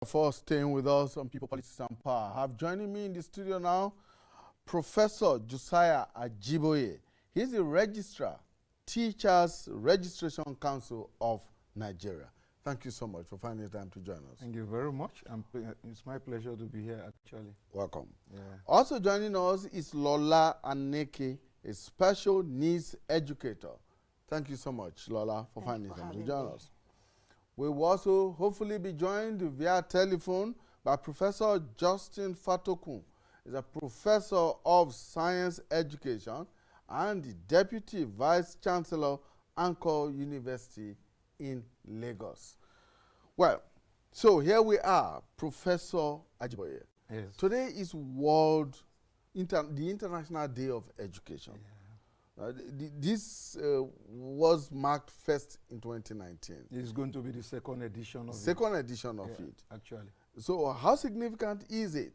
For staying with us on People, Politics and Power. I have joining me in the studio now Professor Josiah Ajiboye. He's the Registrar, Teachers Registration Council of Nigeria. Thank you so much for finding time to join us. Thank you very much. It's my pleasure to be here, actually. Welcome. Yeah. Also joining us is Lola Aneke, a special needs educator. Thank you so much, Lola, for finding time to join us. We will also hopefully be joined via telephone by Professor Johnson Fatokun. He's a professor of science education and the Deputy Vice Chancellor, Aneke University in Lagos. Well, so here we are, Professor Ajiboye. Yes. Today is the International Day of Education. Yeah. This was marked first in 2019. It's going to be the second edition of it. Second edition of it. Actually. So how significant is it?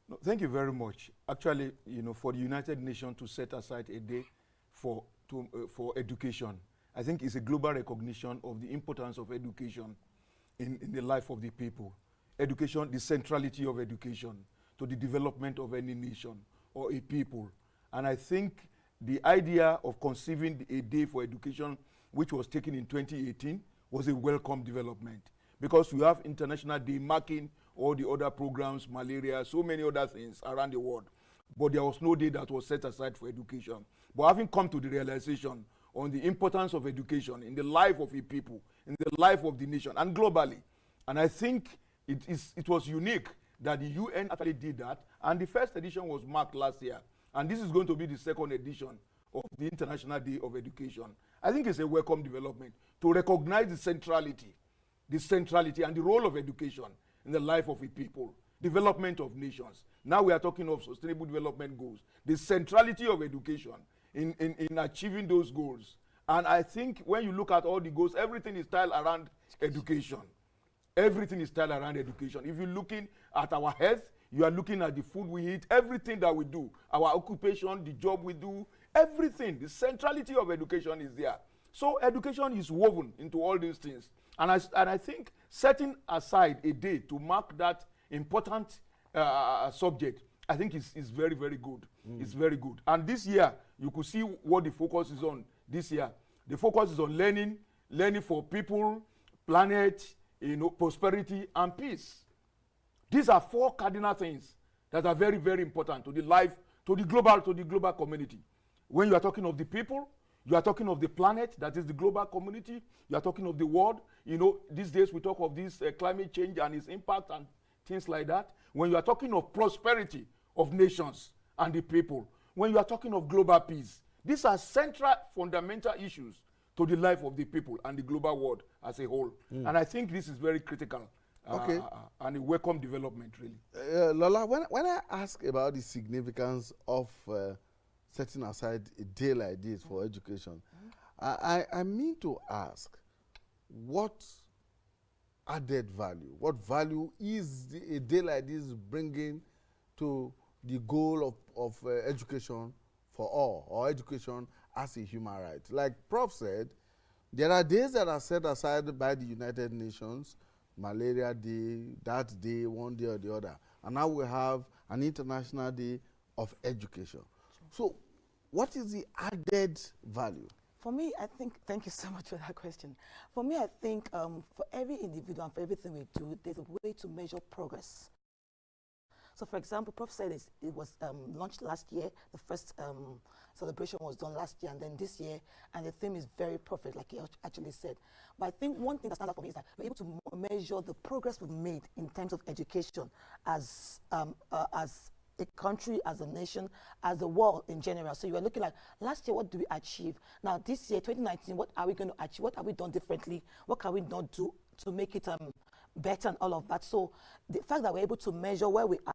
No, thank you very much. Actually, for the United Nations to set aside a day for education, I think it's a global recognition of the importance of education in the life of the people. Education, the centrality of education to the development of any nation or a people. And I think the idea of conceiving a day for education, which was taken in 2018, was a welcome development. Because we have International Day marking all the other programs, malaria, so many other things around the world. But there was no day that was set aside for education. But having come to the realization on the importance of education in the life of a people, in the life of the nation, and globally, and I think it was unique that the UN actually did that, and the first edition was marked last year. And this is going to be the second edition of the International Day of Education. I think it's a welcome development to recognize the centrality and the role of education in the life of a people, development of nations. Now we are talking of sustainable development goals, the centrality of education in achieving those goals. And I think when you look at all the goals, everything is tiled around education. Everything is tiled around education. If you're looking at our health, you are looking at the food we eat, everything that we do, our occupation, the job we do, everything, the centrality of education is there. So education is woven into all these things. And I think setting aside a day to mark that important subject, I think is very, very good. It's very good. And this year, you could see what the focus is on this year. The focus is on learning for people, planet, prosperity, and peace. These are four cardinal things that are very, very important to the life, to the global community. When you are talking of the people, you are talking of the planet, that is the global community. You are talking of the world. These days we talk of this climate change and its impact and things like that. When you are talking of prosperity of nations and the people, when you are talking of global peace, these are central, fundamental issues to the life of the people and the global world as a whole. And I think this is very critical. Okay. And a welcome development, really. Lola, when I ask about the significance of setting aside a day like this for education, I mean to ask, what added value, what value is a day like this bringing to the goal of education for all, or education as a human right? Like Prof said, there are days that are set aside by the United Nations, Malaria Day, that day, one day or the other. And now we have an International Day of Education. So what is the added value? For me, I think, thank you so much for that question. For me, I think for every individual and for everything we do, there's a way to measure progress. So for example, Prof said it was launched last year. The first celebration was done last year, and then this year, and the theme is very perfect, like he actually said. But I think one thing that stands out for me is that we're able to measure the progress we've made in terms of education as a country, as a nation, as a world in general. So you are looking like, last year, what do we achieve? Now this year, 2019, what are we going to achieve? What have we done differently? What can we not do to make it better and all of that? So the fact that we're able to measure where we are,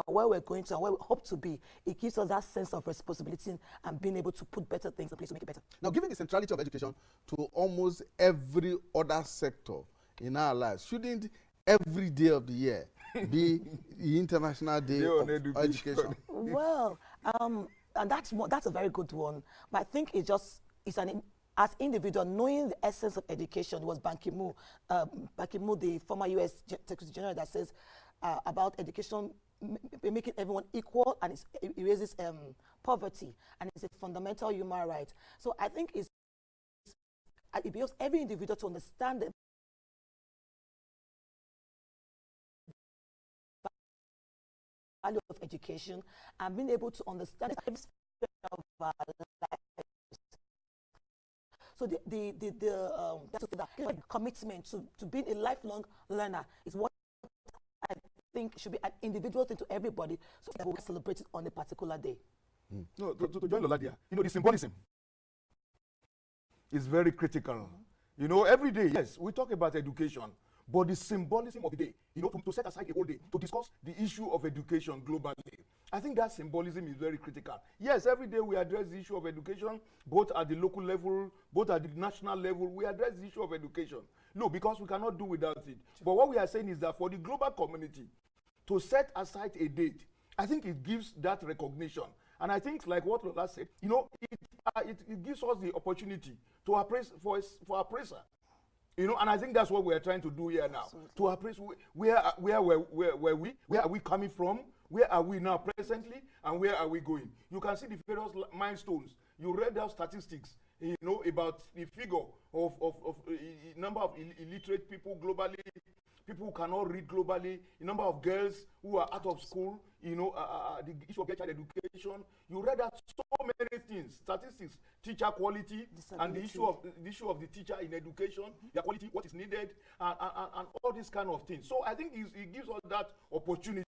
where we're going to and where we hope to be, it gives us that sense of responsibility and being able to put better things in place to make it better. Now, given the centrality of education to almost every other sector in our lives, shouldn't every day of the year be the International Day of Education? Well, and that's a very good one. But I think it's as individual, knowing the essence of education. It was Ban Ki-moon, the former U.S. Secretary General, that says about education making everyone equal, and it erases poverty, and it's a fundamental human right. So I think it behoves every individual to understand the value of education and being able to understand every sphere of our lives. So the commitment to being a lifelong learner is what I think should be an individual thing to everybody, so that we celebrate it on a particular day. No, to join Lola there, the symbolism is very critical. Every day, yes, we talk about education, but the symbolism of the day, to set aside a whole day to discuss the issue of education globally, I think that symbolism is very critical. Yes, every day we address the issue of education, both at the local level, both at the national level, we address the issue of education. No, because we cannot do without it. But what we are saying is that for the global community to set aside a date, I think it gives that recognition. And I think, like what Lola said, it gives us the opportunity to appraise for appraiser. And I think that's what we are trying to do here now. Absolutely. To appraise where are we coming from, where are we now presently, and where are we going. You can see the various milestones. You read out statistics, about the figure of number of illiterate people globally, people who cannot read globally, the number of girls who are out of school, the issue of child education. You read out so many things, statistics, teacher quality, and the issue of the teacher in education, their quality, what is needed, and all these kind of things. So I think it gives us that opportunity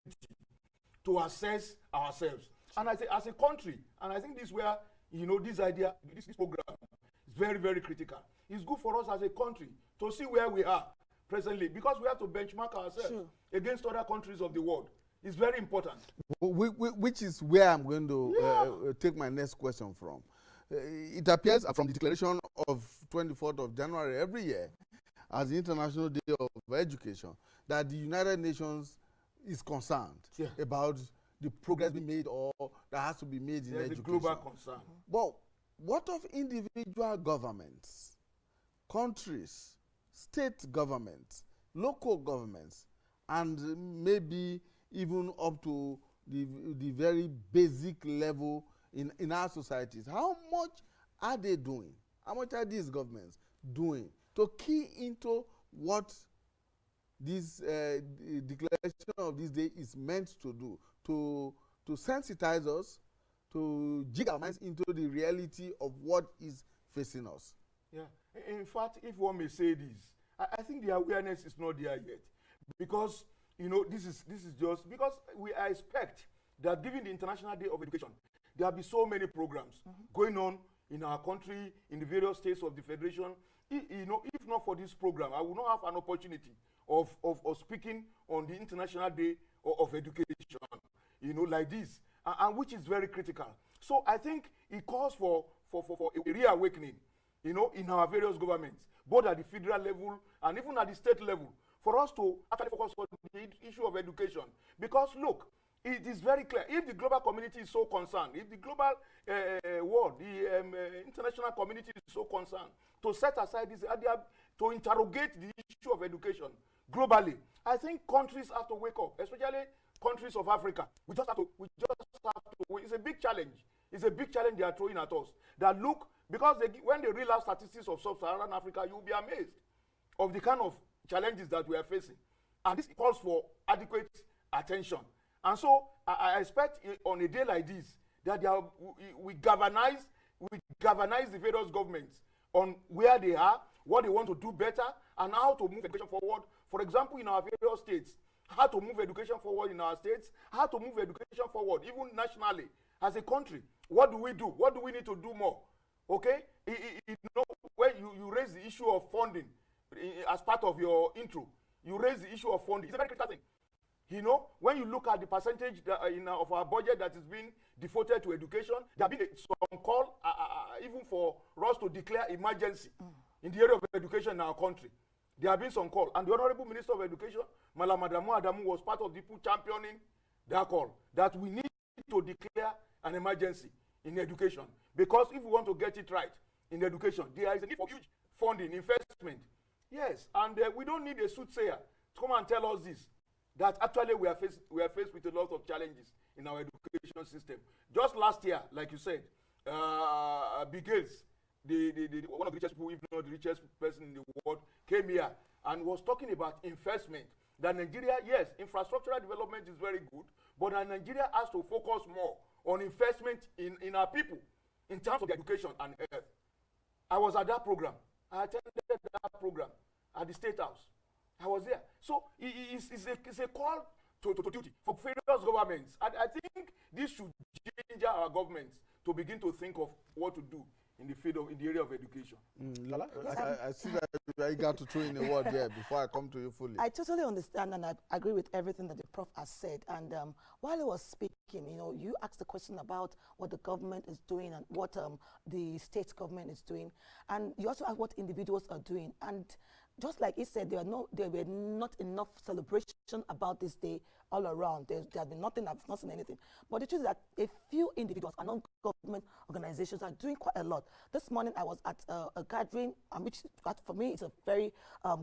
to assess ourselves. And I say, as a country, and I think this is where, this idea, this program is very, very critical. It's good for us as a country to see where we are presently, because we have to benchmark ourselves against other countries of the world. It's very important. Which is where I'm going to take my next question from. It appears from the declaration of 24th of January every year as the International Day of Education that the United Nations is concerned about the progress being made or that has to be made in education. There's a global concern. But what of individual governments, countries, state governments, local governments, and maybe even up to the very basic level in our societies? How much are they doing? How much are these governments doing to key into what this declaration of this day is meant to do, to sensitize us, to jig our minds into the reality of what is facing us? Yeah. In fact, if one may say this, I think the awareness is not there yet, because this is just because we expect that given the International Day of Education, there will be so many programs going on in our country, in the various states of the Federation. If not for this program, I will not have an opportunity of speaking on the International Day of Education, like this, and which is very critical. So I think it calls for a reawakening, in our various governments, both at the federal level and even at the state level, for us to actually focus on the issue of education. Because look, it is very clear, if the global community is so concerned, if the global world, the international community is so concerned to set aside this idea, to interrogate the issue of education globally, I think countries have to wake up, especially countries of Africa. We just have to, it's a big challenge. It's a big challenge they are throwing at us. That look, because when they reel out statistics of sub-Saharan Africa, you'll be amazed of the kind of challenges that we are facing. And this calls for adequate attention. And so I expect on a day like this that we galvanize the various governments on where they are, what they want to do better, and how to move education forward. For example, in our various states, how to move education forward in our states, how to move education forward even nationally as a country. What do we do? What do we need to do more? Okay? When you raise the issue of funding as part of your intro, you raise the issue of funding. It's a very critical thing. When you look at the percentage of our budget that is being devoted to education, there have been some call even for us to declare emergency in the area of education in our country. There have been some call. And the Honorable Minister of Education, Malam Adamu, was part of the people championing that call, that we need to declare an emergency in education. Because if we want to get it right, in education. There is a need for huge funding, investment. Yes, and we don't need a soothsayer to come and tell us this, that actually we are faced with a lot of challenges in our education system. Just last year, like you said, Bill Gates, one of the richest people, if not the richest person in the world, came here and was talking about investment. That Nigeria, yes, infrastructural development is very good, but Nigeria has to focus more on investment in our people in terms of education and health. I was at that program. I attended that program at the State House. I was there. So it's a call to duty for various governments. I think this should change our governments to begin to think of what to do in the area of education. Lola, I see that you got to throw in a word there before I come to you fully. I totally understand and I agree with everything that the Prof has said. And while he was speaking, you asked the question about what the government is doing and what the state government is doing. And you also asked what individuals are doing. And just like he said, there were not enough celebration about this day all around. There has been nothing, I've not seen anything. But the truth is that a few individuals and non-government organizations are doing quite a lot. This morning I was at a gathering, which for me is a very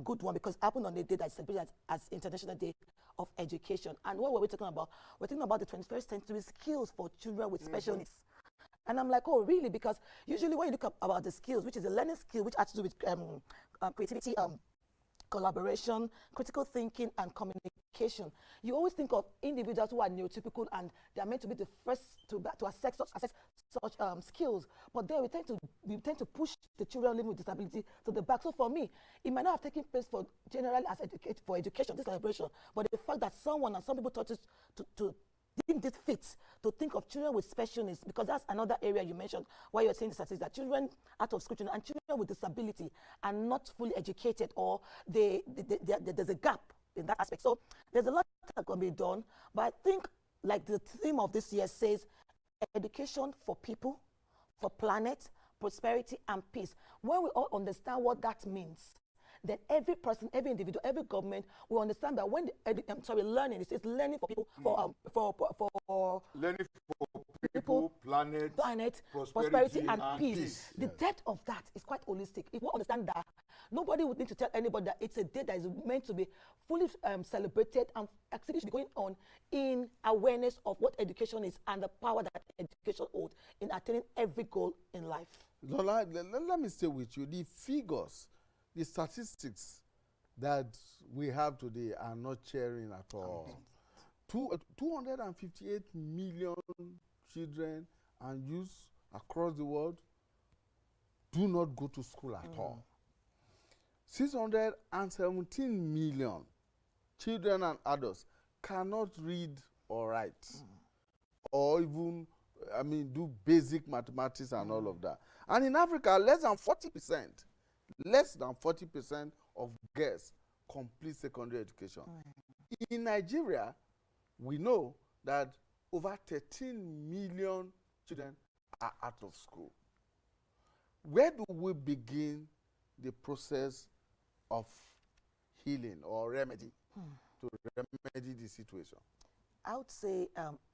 good one because it happened on a day that's celebrated as International Day of Education. And what were we talking about? We're talking about the 21st century skills for children with special needs. And I'm like, oh, really? Because usually when you look up about the skills, which is a learning skill, which has to do with creativity, collaboration, critical thinking, and communication, you always think of individuals who are neurotypical and they are meant to be the first to assess such skills. But then we tend to push the children living with disability to the back. So for me, it might not have taken place for generally as for education, this celebration, but the fact that some people thought it to deemed it fit to think of children with special needs, because that's another area you mentioned why you're saying the statistics that children out of school and children with disability are not fully educated, or there's a gap in that aspect. So there's a lot that can be done, but I think like the theme of this year says education for people, for planet, prosperity and peace. When we all understand what that means, then every person, every individual, every government will understand that when learning, it says learning for people, for learning for people, planet, prosperity and peace. The depth of that is quite holistic. If we understand that, nobody would need to tell anybody that it's a day that is meant to be fully celebrated, and activities should be going on in awareness of what education is and the power that education holds in attaining every goal in life. Lola, let me stay with you. The figures, the statistics that we have today are not cheering at all. 258 million children and youths across the world do not go to school at all. 617 million children and adults cannot read or write, or even, do basic mathematics and all of that. And in Africa, less than 40% of girls complete secondary education. In Nigeria, we know that over 13 million children are out of school. Where do we begin the process of healing or remedy to remedy the situation? I would say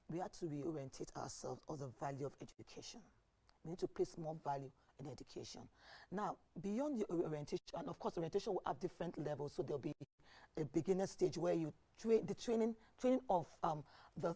we have to reorientate ourselves on the value of education. We need to place more value in education. Now, beyond the orientation, and of course, orientation will have different levels. So there'll be a beginner stage where you the training of the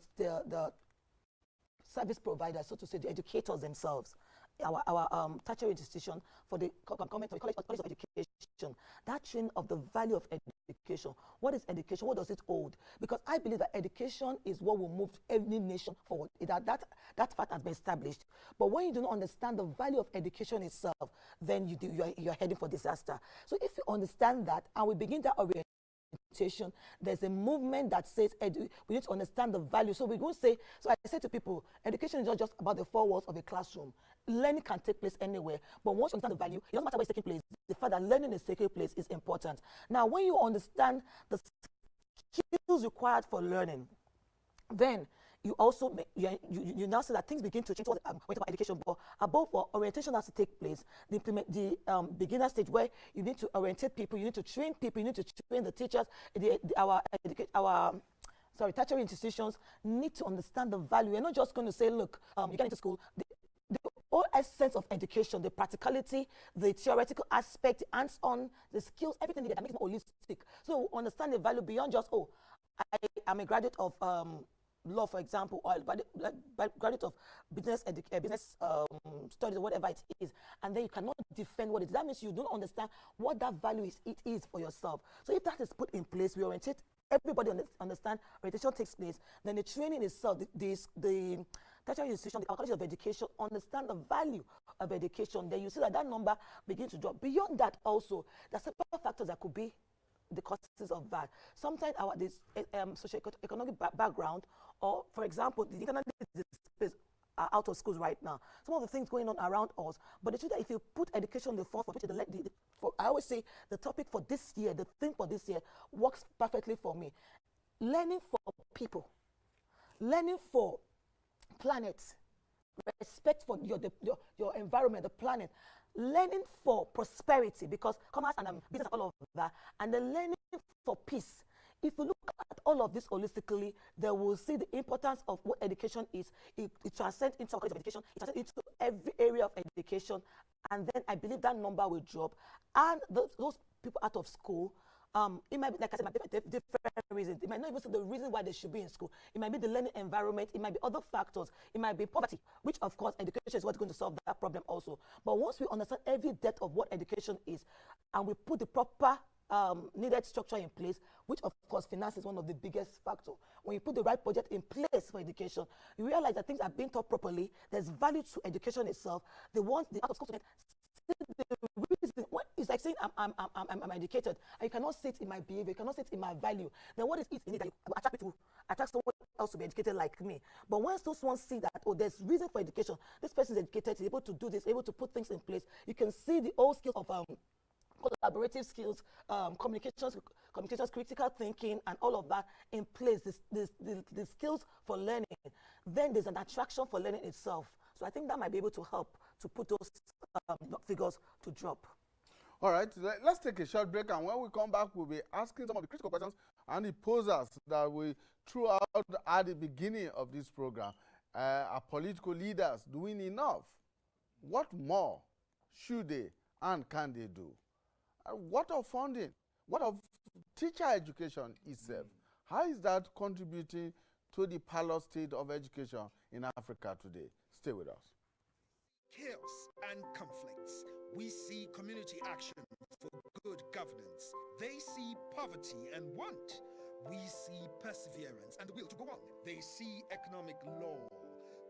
service providers, so to say, the educators themselves. Our tertiary institution for the government or college of education, that training of the value of education. What is education? What does it hold? Because I believe that education is what will move any nation forward. That fact has been established. But when you do not understand the value of education itself, then you're heading for disaster. So if you understand that and we begin that orientation, there's a movement that says we need to understand the value. So we won't say, so I say to people, education is not just about the four walls of a classroom. Learning can take place anywhere, but once you understand the value, it doesn't matter where it's taking place. The fact that learning is taking place is important. Now, when you understand the skills required for learning, then you also you now see that things begin to change when talk about education. But above all, orientation has to take place. The beginner stage where you need to orientate people, you need to train people, you need to train the teachers. Our tertiary institutions need to understand the value. You're not just going to say, look, you get into school. The whole essence of education, the practicality, the theoretical aspect, the hands-on, the skills, everything needed that makes it more holistic. So understand the value beyond just, oh, I am a graduate of law, for example, or graduate of business studies, or whatever it is, and then you cannot defend what it is. That means you don't understand what that value is for yourself. So if that is put in place, we orientate everybody understand orientation takes place, then the training itself, the tertiary institution, the college of education, understand the value of education, then you see that that number begins to drop. Beyond that also, there are several factors that could be the causes of that. Sometimes our socio-economic background, or for example, the internally displaced are out of schools right now. Some of the things going on around us, but the truth that if you put education in the forefront, which is I always say the topic for this year, the theme for this year works perfectly for me. Learning for people, learning for planets, respect for your environment, the planet, learning for prosperity, because commerce and business, all of that, and then learning for peace. If you look at all of this holistically, they will see the importance of what education is. It transcends into college of education, it transcends into every area of education, and then I believe that number will drop. And those people out of school, it might be, like I said, different reasons. It might not even be the reason why they should be in school. It might be the learning environment. It might be other factors. It might be poverty, which of course education is what's going to solve that problem also. But once we understand every depth of what education is, and we put the proper needed structure in place, which of course finance is one of the biggest factors. When you put the right budget in place for education, you realize that things are being taught properly. There's value to education itself. The out of school students, the reason, it's like saying I'm educated, and you cannot see it in my behavior, you cannot see it in my value. Then what is it in it that will attract me to attract someone else to be educated like me? But once those ones see that, oh, there's reason for education, this person is educated, is able to do this, able to put things in place, you can see the old skills of collaborative skills, communications, critical thinking, and all of that in place, the skills for learning. Then there's an attraction for learning itself. So I think that might be able to help to put those figures to drop. All right, let's take a short break, and when we come back, we'll be asking some of the critical questions and the posers that we threw out at the beginning of this program. Are political leaders doing enough? What more should they and can they do? What of funding? What of teacher education itself? How is that contributing to the parlor state of education in Africa today? Stay with us. Chaos and conflicts. We see community action for good governance. They see poverty and want. We see perseverance and the will to go on. They see economic law.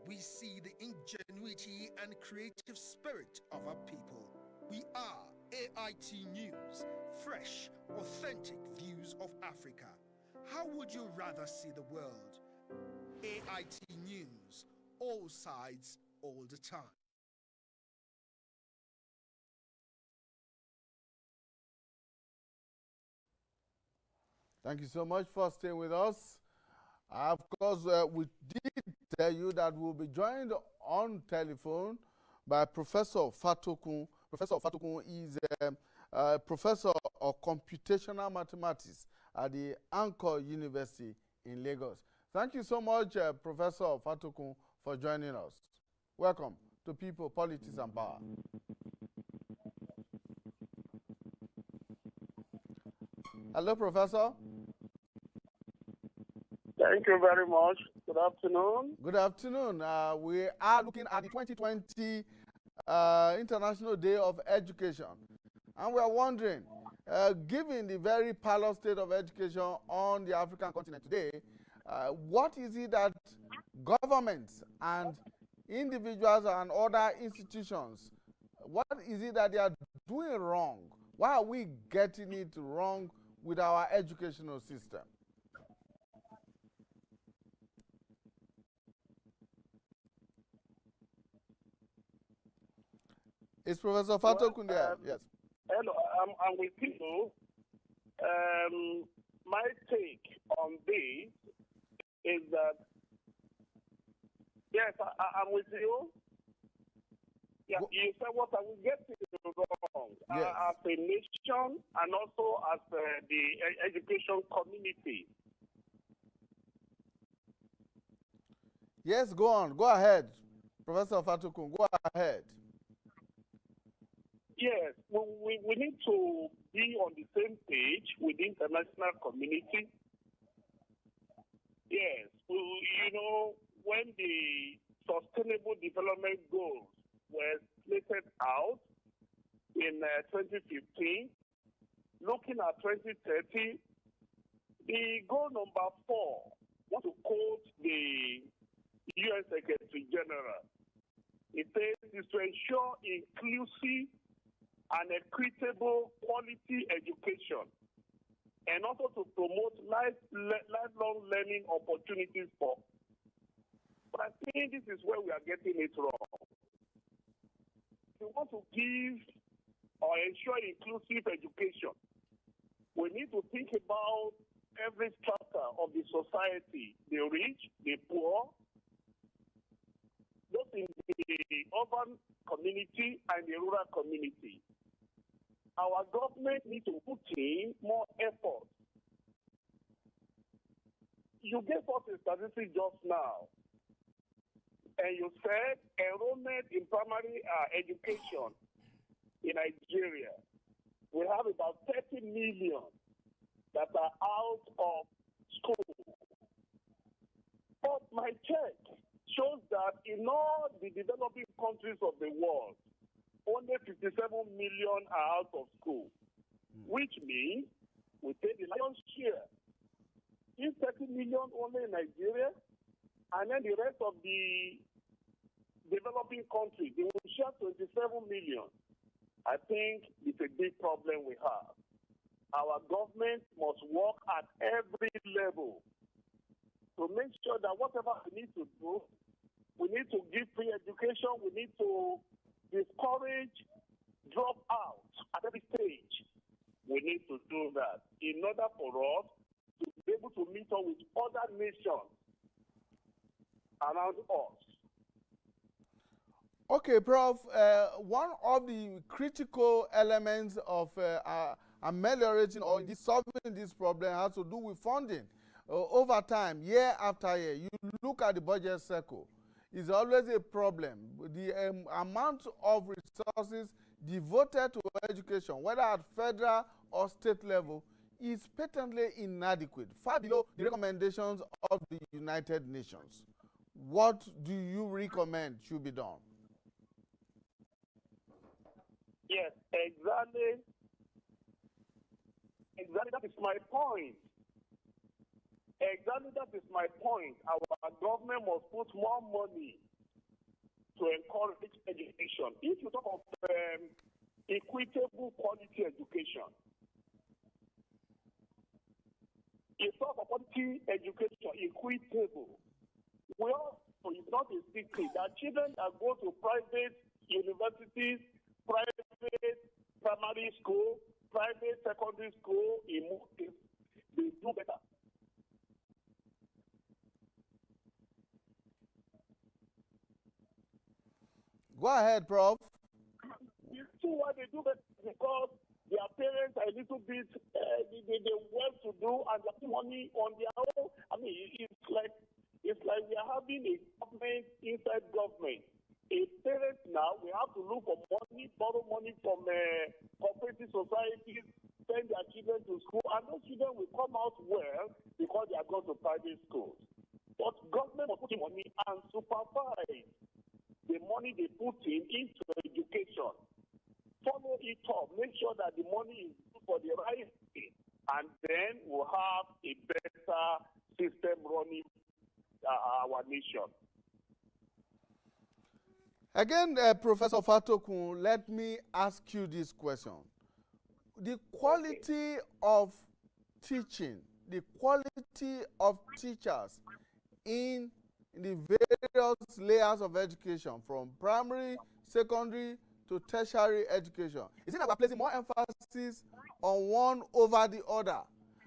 We see the ingenuity and creative spirit of our people. We are AIT News, fresh, authentic views of Africa. How would you rather see the world? AIT News, all sides, all the time. Thank you so much for staying with us. Of course, we did tell you that we'll be joined on telephone by Professor Fatokun. Professor Fatokun is a professor of computational mathematics at the Aneke University in Lagos. Thank you so much, Professor Fatokun, for joining us. Welcome to People, Politics and Power. Hello, Professor. Thank you very much. Good afternoon. Good afternoon. We are looking at the 2020 International Day of Education. And we are wondering, given the very parallel state of education on the African continent today, what is it that governments and individuals and other institutions, what is it that they are doing wrong? Why are we getting it wrong with our educational system? Is Professor Fatokun there? Yes. Hello, I'm with you. My take on this is that, yes, I'm with you. Yeah, you said what are we getting wrong yes. As a nation and also as the education community. Yes, go on. Go ahead. Professor Fatokun, go ahead. Yes, we need to be on the same page with the international community. Yes, when the Sustainable Development Goals were slated out in 2015, looking at 2030, the goal number 4, want to quote the UN Secretary General, it says is to ensure inclusive and equitable quality education, and also to promote lifelong learning opportunities for. But I think this is where we are getting it wrong. We want to give or ensure inclusive education. We need to think about every strata of the society, the rich, the poor, both in the urban community and the rural community. Our government needs to put in more effort. You gave us a statistic just now, and you said enrollment in primary education in Nigeria, we have about 30 million that are out of school. But my check shows that in all the developing countries of the world, only 57 million are out of school, which means we take the lion's share. If 30 million only in Nigeria, and then the rest of the developing countries, they will share 27 million. I think it's a big problem we have. Our government must work at every level to make sure that whatever we need to do, we need to give free education, we need to discourage dropout at every stage. We need to do that in order for us to be able to meet up with other nations around us. Okay, Prof. One of the critical elements of ameliorating or solving this problem has to do with funding. Over time, year after year, you look at the budget cycle, it's always a problem. The amount of resources devoted to education, whether at federal or state level, is patently inadequate, far below the recommendations of the United Nations. What do you recommend should be done? Yes, exactly. Exactly, that is my point. Exactly, that is my point. Our government must put more money to encourage education. If you talk of equitable quality education, if you talk of quality education, equitable, we also, it's not a secret that children that go to private universities, private primary school, private secondary school, in most cases, they do better. Go ahead, Prof. You see why they do that? Because their parents are a little bit, they well to do and they have money on their own. I mean, it's like we are having a government inside government. A parent now, we have to look for money, borrow money from cooperative societies, send their children to school, and those children will come out well because they are going to private schools. But government must put in money and supervise the money they put into education. Follow it up, make sure that the money is used for the right thing, and then we'll have a better system running our nation. Again, Professor Fatokun, let me ask you this question. The quality of teaching, the quality of teachers in the various layers of education, from primary, secondary, to tertiary education, is it that we're placing more emphasis on one over the other?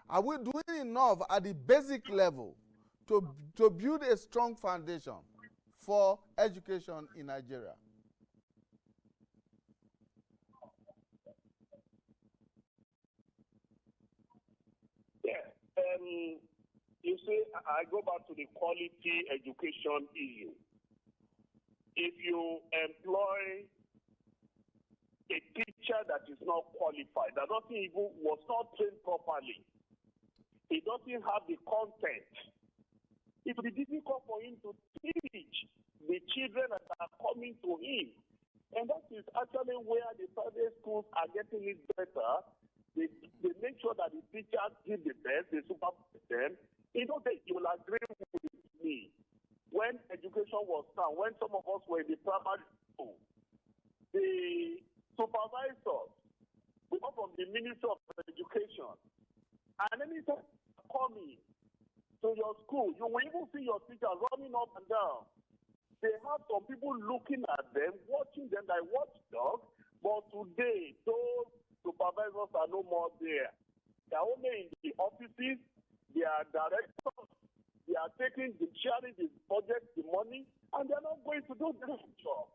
Are we doing enough at the basic level to build a strong foundation for education in Nigeria? Yeah, you see, I go back to the quality education issue. if you employ a teacher that is not qualified, that was not trained properly, he doesn't have the content, it will be difficult for him to teach the children that are coming to him. And that is actually where the private schools are getting it better. They make sure that the teachers give the best, they supervise them. You will agree with me. When education was done, when some of us were in the primary school, the supervisors, we come from the Ministry of Education, and anytime coming to your school, you will even see your teachers running up and down. They have some people looking at them, watching them like watchdogs, but today, those supervisors are no more there. They are only in the offices, they are directors, they are sharing the budget, the money, and they are not going to do the job.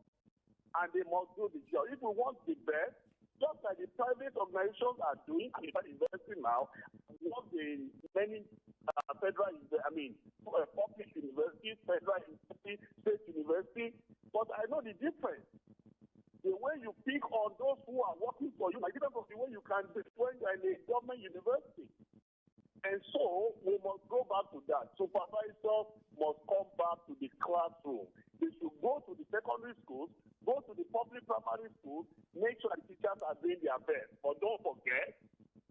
And they must do the job. If we want the best, just like the private organizations are doing, and in fact investing now, what the many public universities, federal university, state university, but I know the difference. The way you pick on those who are working for you might be different from the way you can do when you're in a government university. And so we must go back to that. Supervisors must come back to the classroom. They should go to the secondary schools, go to the public primary schools, make sure the teachers are doing their best. But don't forget,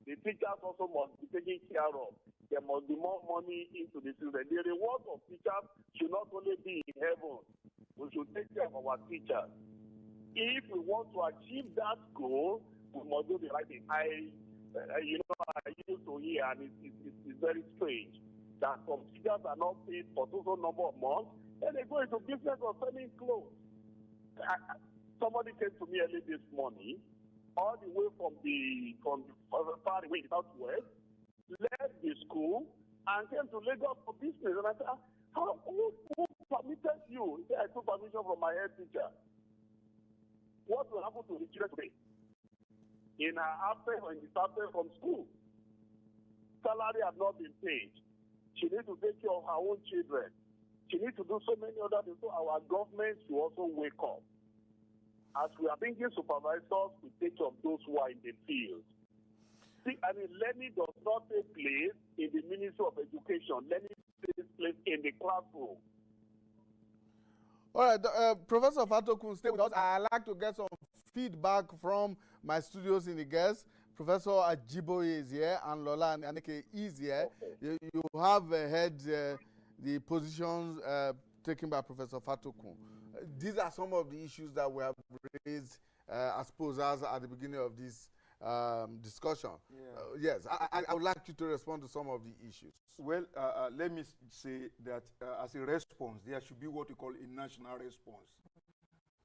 the teachers also must be taken care of. There must be more money into the children. The reward of teachers should not only be in heaven. We should take care of our teachers. If we want to achieve that goal, we must do the right thing. I used to hear, and it's very strange, that some teachers are not paid for so number of months, and they go into business of selling clothes. Somebody came to me early this morning, all the way from far away, southwest, left the school and came to Lagos for business. And I said, who permitted you? He said, I took permission from my head teacher. What will happen to the children today? In her absence or in the absence from school, salary has not been paid. She needs to take care of her own children. She needs to do so many other things. So our government should also wake up. As we are thinking supervisors, we take care of those who are in the field. See, learning does not take place in the Ministry of Education. Learning takes place in the classroom. All right, Professor Fatokun, stay with us. I'd like to get some feedback from my studios in the guests. Professor Ajiboye is here, and Lola and Aneke is here. Okay. You have heard the positions taken by Professor Fatokun. These are some of the issues that we have raised as posers at the beginning of this discussion. Yeah. Yes, I would like you to respond to some of the issues. Well, let me say that as a response, there should be what we call a national response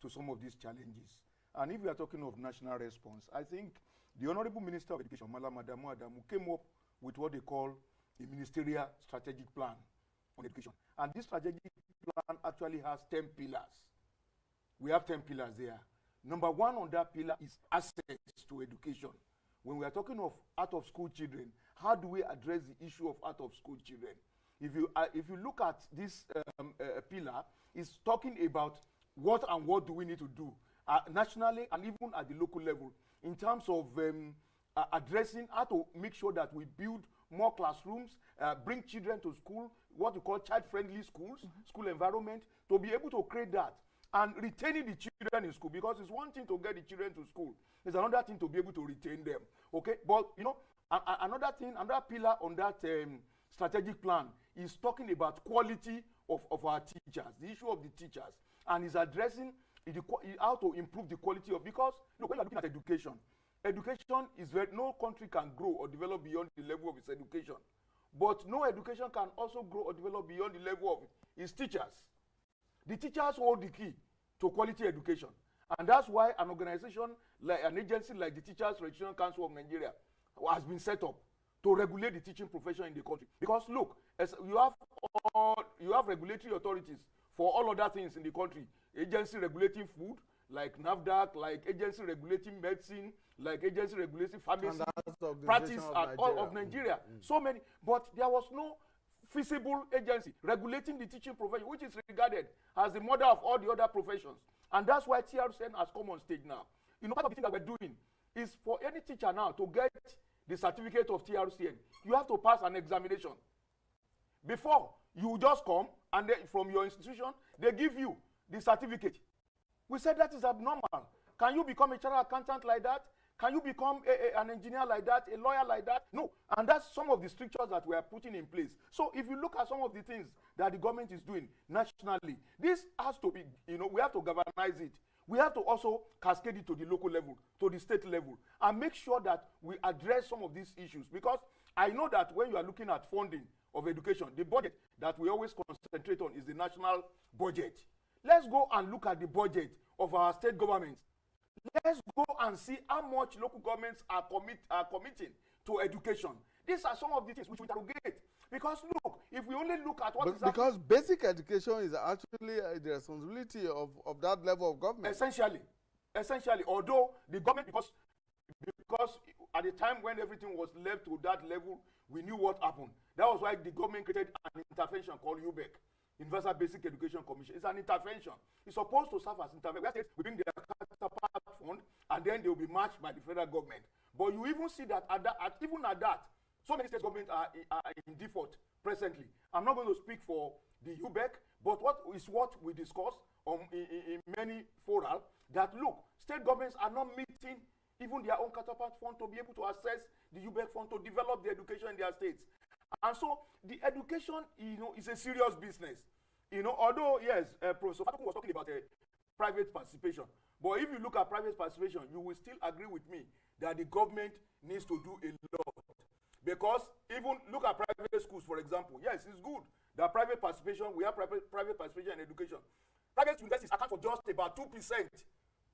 to some of these challenges. And if we are talking of national response, I think the Honorable Minister of Education, Malam Adamu Adamu, came up with what they call a ministerial strategic plan on education. And this strategic plan actually has 10 pillars. We have 10 pillars there. Number one on that pillar is access to education. When we are talking of out-of-school children, how do we address the issue of out-of-school children? If you look at this pillar, it's talking about what do we need to do nationally and even at the local level in terms of addressing how to make sure that we build more classrooms, bring children to school, what we call child-friendly schools, school environment, to be able to create that. And retaining the children in school, because it's one thing to get the children to school, it's another thing to be able to retain them. Okay, but another pillar on that strategic plan is talking about quality of our teachers, the issue of the teachers, and is addressing how to improve the quality of, because look, when you're looking at education is no country can grow or develop beyond the level of its education, but no education can also grow or develop beyond the level of its teachers. The teachers hold the key to quality education. And that's why an organization, like an agency like the Teachers Registrar Council of Nigeria has been set up to regulate the teaching profession in the country. Because look, as you have regulatory authorities for all other things in the country. Agency regulating food, like NAFDAC, like agency regulating medicine, like agency regulating pharmacy, practice and all of Nigeria. So many, but there was no feasible agency regulating the teaching profession, which is regarded as the mother of all the other professions. And that's why TRCN has come on stage now. You know, part of the thing that we're doing is for any teacher now to get the certificate of TRCN, you have to pass an examination. Before, you just come and from your institution, they give you the certificate. We said that is abnormal. Can you become a chartered accountant like that? Can you become an engineer like that, a lawyer like that? No. And that's some of the strictures that we are putting in place. So if you look at some of the things that the government is doing nationally, this has to be, you know, we have to galvanize it. We have to also cascade it to the local level, to the state level, and make sure that we address some of these issues. Because I know that when you are looking at funding of education, the budget that we always concentrate on is the national budget. Let's go and look at the budget of our state governments. Let's go and see how much local governments are committing to education. These are some of the things which we interrogate. Because look, if we only look at what is because basic education is actually the responsibility of that level of government. Essentially, although the government, because at the time when everything was left to that level, we knew what happened. That was why the government created an intervention called UBEC, Universal Basic Education Commission. It's an intervention. It's supposed to serve as intervention. We bring their counterpart fund, and then they will be matched by the federal government. But you even see that even at that, so many state governments are in default presently. I'm not going to speak for the UBEC, but what we discussed in many fora, that look, state governments are not meeting even their own counterpart fund to be able to access the UBEC fund to develop the education in their states. And so the education, you know, is a serious business. You know, although, yes, Professor Fatokun was talking about private participation. But if you look at private participation, you will still agree with me that the government needs to do a lot. Because even look at private schools, for example. Yes, it's good that private participation, we have private participation in education. Private universities account for just about 2%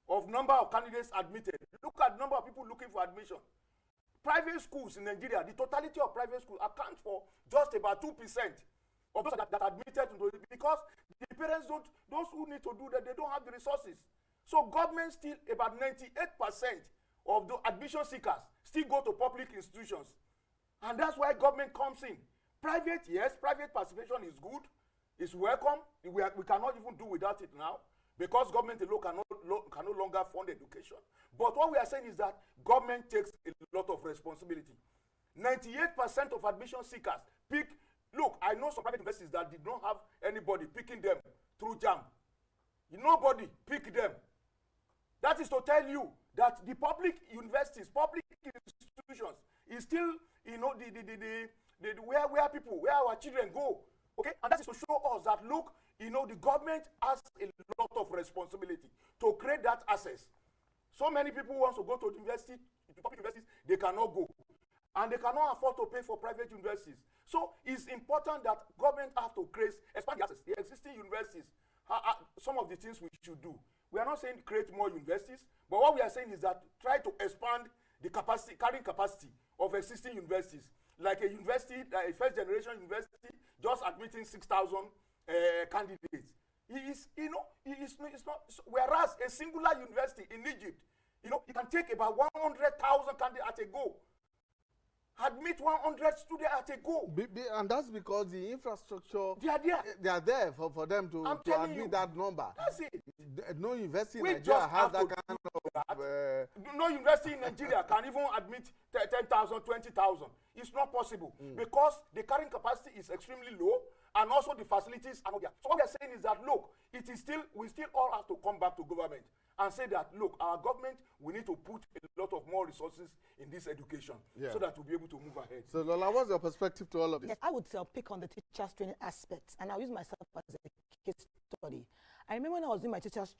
of number of candidates admitted. Look at the number of people looking for admission. Private schools in Nigeria, the totality of private schools account for just about 2% of those that admitted into it, because the parents don't, those who need to do that, they don't have the resources. So government still, about 98% of the admission seekers still go to public institutions. And that's why government comes in. Private, yes, private participation is good, it's welcome. We cannot even do without it now, because government alone can no longer fund education. But what we are saying is that government takes a lot of responsibility. 98% of admission seekers pick. Look, I know some private universities that did not have anybody picking them through JAM. Nobody picked them. That is to tell you that the public universities, public institutions, is still, you know, where people, where our children go. Okay, and that is to show us that, look, you know, the government has a lot of responsibility to create that access. So many people want to go to university, to public universities, they cannot go. And they cannot afford to pay for private universities. So it's important that government have to expand the access. The existing universities, some of the things we should do. We are not saying create more universities, but what we are saying is that try to expand the capacity, carrying capacity of existing universities. Like a university, a first generation university, just admitting 6,000 candidates. It's not. Whereas a singular university in Egypt, you know, it can take about 100,000 candidates at a go. Admit 100 students at a go. And that's because the infrastructure, they are there for them to admit that number. That's it. No university in Nigeria has that kind of... no university in Nigeria can even admit 10,000, 20,000. It's not possible because the carrying capacity is extremely low, and also the facilities are not there. So what we are saying is that, look, we still all have to come back to government and say that, look, our government, we need to put a lot of more resources in this education so that we'll be able to move ahead. So Lola, what's your perspective to all of this? Yes, I would pick on the teachers training aspect, and I'll use myself as a case study. I remember when I was doing my teachers,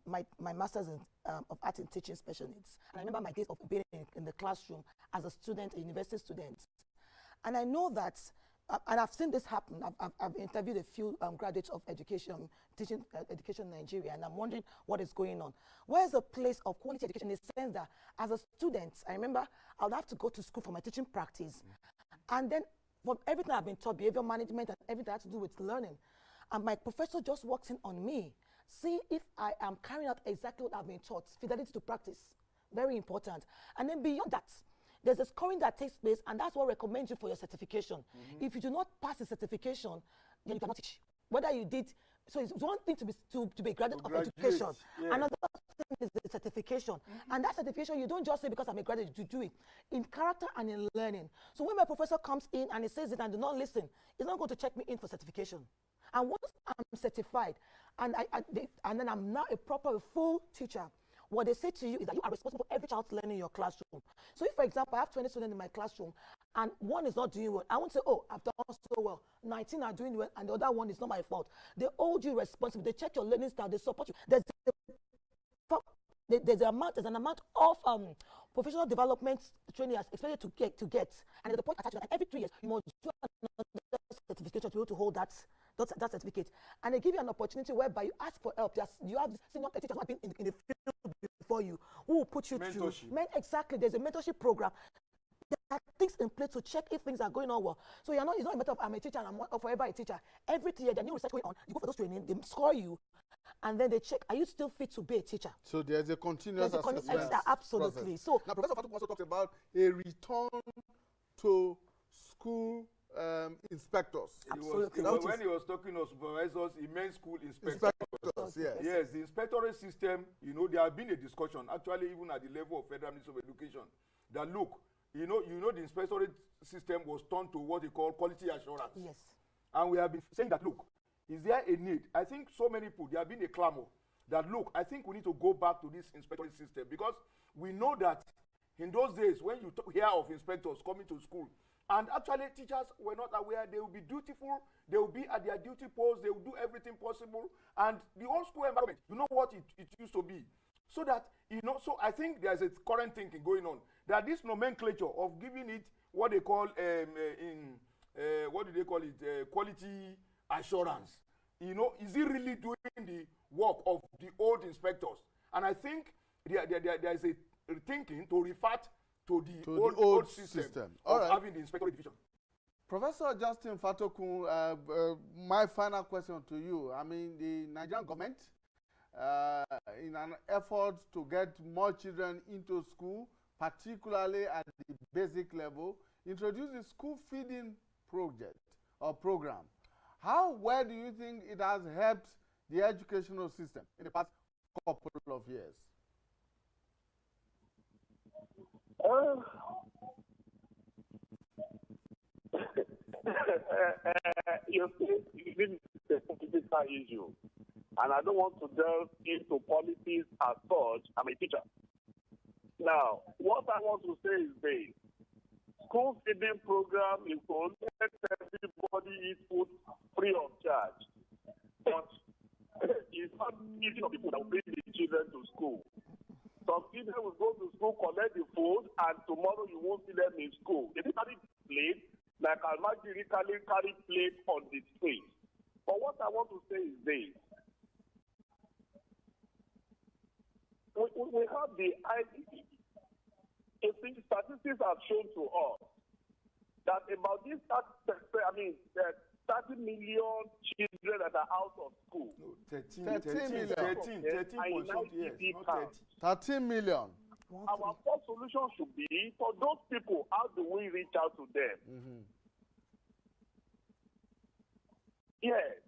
my master's of art in teaching special needs. And I remember my days of being in the classroom as a student, a university student. And I know that, and I've seen this happen. I've interviewed a few graduates of education, teaching education in Nigeria, and I'm wondering what is going on. Where's the place of quality education in the sense that as a student, I remember I would have to go to school for my teaching practice. And then from everything I've been taught, behavior management and everything that has to do with learning, and my professor just walks in on me, see if I am carrying out exactly what I've been taught, fidelity to practice, very important. And then beyond that, there's a scoring that takes place, and that's what recommends you for your certification. If you do not pass the certification, then you cannot teach. Whether you did, so it's one thing to be a graduate of education. Yeah. Another thing is the certification. And that certification, you don't just say because I'm a graduate, you do it in character and in learning. So when my professor comes in and he says it and do not listen, he's not going to check me in for certification. And once I'm certified, and then I'm now a full teacher, what they say to you is that you are responsible for every child's learning in your classroom. So if, for example, I have 20 students in my classroom and one is not doing well, I won't say, oh, I've done so well, 19 are doing well, and the other one is not my fault. They hold you responsible. They check your learning style. They support you. There's an amount of professional development training as expected to get, and at the point attached to that, every 3 years you must do another certification to be able to hold that certificate. And they give you an opportunity whereby you ask for help. You have senior teachers who have been in the field before you, who will put you through. Exactly. There's a mentorship program. There are things in place to check if things are going on well. So it's not a matter of I'm a teacher and I'm forever a teacher. Every year, there's new research going on. You go for those training, they score you, and then they check, are you still fit to be a teacher? So there's a continuous assessment absolutely. process. So now, Professor Fatokun also talks about a return to school inspectors. Absolutely. When he was talking to supervisors, he meant school inspectors. Yes, the inspectorate system, there have been a discussion, actually even at the level of Federal Ministry of Education, that look, the inspectorate system was turned to what they call quality assurance. Yes. And we have been saying that, look, is there a need? I think so many people, there have been a clamor that, look, I think we need to go back to this inspectorate system, because we know that in those days, when you hear of inspectors coming to school, and actually teachers were not aware, they will be dutiful, they will be at their duty post, they will do everything possible, and the old school environment, what it used to be. So that, so I think there's a current thinking going on, that this nomenclature of giving it what they call, what do they call it, quality assurance, is it really doing the work of the old inspectors? And I think there is a thinking to revert to the old system of having the inspectorate division. Professor Johnson Fatokun, my final question to you. I mean, the Nigerian government, in an effort to get more children into school, particularly at the basic level, introduced the school feeding project or program. How well do you think it has helped the educational system in the past couple of years? You see, this is a political issue, and I don't want to delve into politics as such. I'm a teacher. Now, what I want to say is this. School feeding program is to let everybody eat food free of charge. But it's not easy for people that will bring the children to school. Some children will go to school, collect the food, and tomorrow you won't see them in school. They carry plate, like Almajiri carry plate on the street. But what I want to say is this. We have the IDP. Statistics have shown to us that about this 30 million children that are out of school. No, 13 million. Our first solution should be for those people, how do we reach out to them?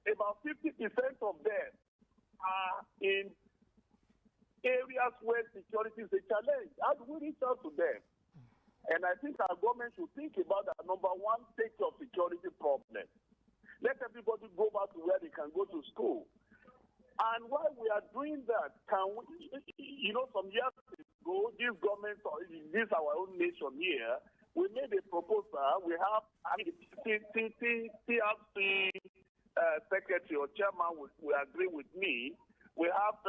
About 50% of them are in areas where security is a challenge. How do we reach out to them? And I think our government should think about that. Number one, take your security problem. Let everybody go back to where they can go to school. And while we are doing that, can we, some years ago, this government, this our own nation here, we made a proposal. We have, the TRC secretary or chairman will agree with me. We have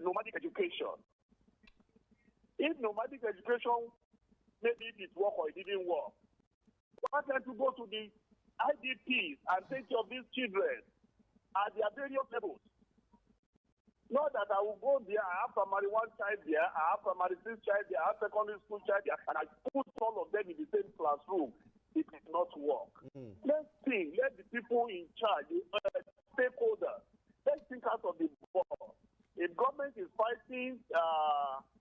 nomadic education. If nomadic education, maybe it worked or it didn't work, why can't you go to the IDPs and take care of these children at their various levels? Not that I will go there, I have primary 1 child there, I have primary 6 child there, I have secondary school child there, and I put all of them in the same classroom. It will not work. Let's think, let the people in charge, stakeholders, let's think out of the box. If government is fighting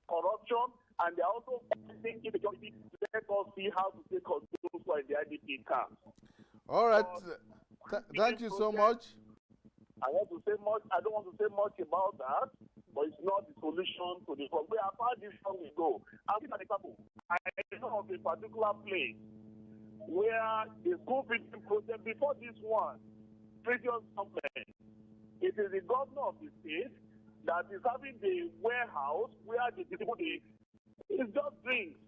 corruption and they're also fighting think insecurity, let us see how to take control for the IDP camp. All right. Thank you so much. I want to say much. I don't want to say much about that, but it's not the solution to the problem. We have had this long ago. I'll give an example. I know of a particular place where the school feeding process before this one, previous government, it is the governor of the state that is having the warehouse where the people it's just drinks.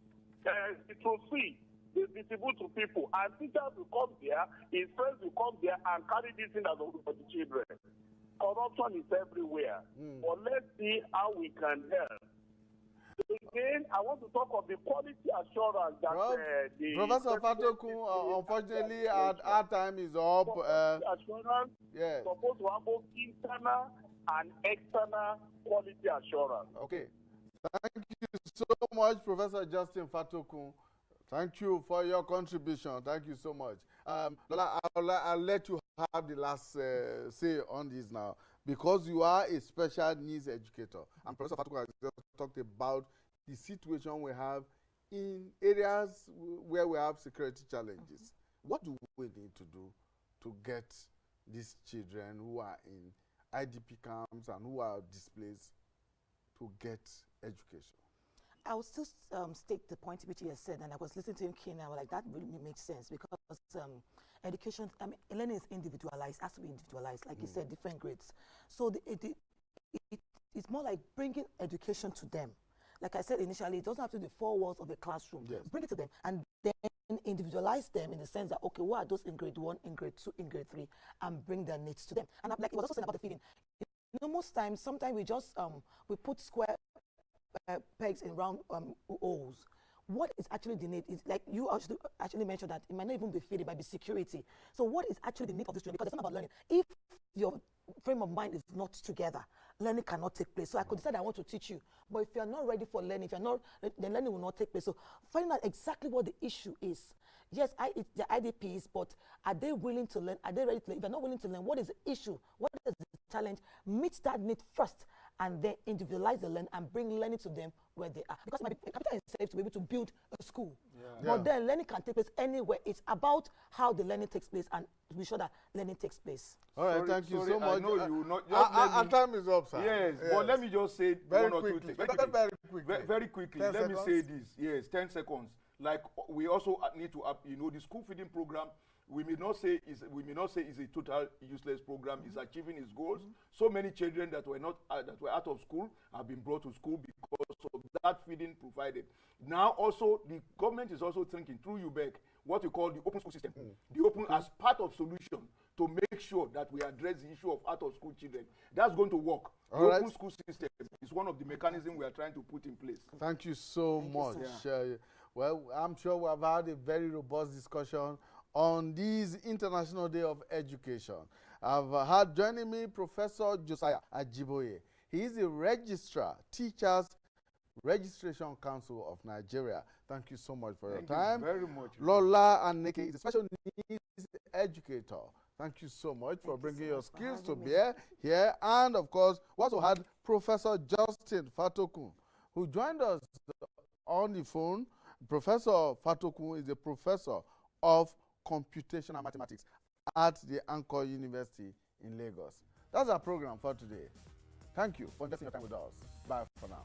It will see. They distribute to people, and teachers will come there, his friends will come there and carry this thing as a for the children. Corruption is everywhere. But let's see how we can help. Again, I want to talk of the quality assurance that the Professor Fatokun, unfortunately, our time is up. Assurance supposed to have both internal and external quality assurance. Okay. Thank you so much, Professor Johnson Fatokun. Thank you for your contribution. Thank you so much. Lola, I'll let you have the last say on this now, because you are a special needs educator. And Professor Fatokun has just talked about the situation we have in areas where we have security challenges. What do we need to do to get these children who are in IDP camps and who are displaced to get education? I will still state the point which he has said, and I was listening to him keenly. I was like, that really makes sense, because education, I mean, learning is individualized, has to be individualized, like you said, different grades. So it's more like bringing education to them. Like I said initially, it doesn't have to be the four walls of a classroom. Yes. Bring it to them and then individualize them in the sense that, okay, what are those in grade 1, in grade 2, in grade 3, and bring their needs to them. And like it was also saying about the feeding. You know, most times, sometimes we just we put square pegs in round holes. What is actually the need? Is like you actually mentioned that it might not even be feeding, it might be security. So what is actually the need of this student? Because it's not about learning. If your frame of mind is not together, learning cannot take place. So I could decide I want to teach you, but if you're not ready for learning, if you're not, then learning will not take place. So find out exactly what the issue is. Yes, the IDPs, but are they willing to learn? Are they ready to learn? If they're not willing to learn, what is the issue? What is the challenge? Meet that need first, and then individualize the learn and bring learning to them where they are. Because it might be capital incentive to be able to build a school. But then learning can take place anywhere. It's about how the learning takes place and to be sure that learning takes place. All right, thank you so much. I know you not. Our time is up, sir. Yes, but let me just say very one or quickly. two things. Very quickly. Let me say this. Yes, 10 seconds. Like we also need to, the school feeding program. We may not say is a total useless program. It's achieving its goals. So many children that were out of school have been brought to school because of that feeding provided. Now also the government is also thinking through UBEC what we call the open school system. The open as part of solution to make sure that we address the issue of out of school children. That's going to work. The open school system is one of the mechanisms we are trying to put in place. Thank you so much. Well, I'm sure we have had a very robust discussion on this International Day of Education. I've had joining me Professor Josiah Ajiboye. He is the Registrar, Teachers Registration Council of Nigeria. Thank you so much for your time. Thank you very much. Lola Aneke is a special needs educator. Thank you so much for bringing your skills to bear here. And of course, we also had Professor Johnson Fatokun, who joined us on the phone. Professor Fatokun is a professor of computation and mathematics at the Anchor University in Lagos. That's our program for today. Thank you for investing your time with us. Bye for now.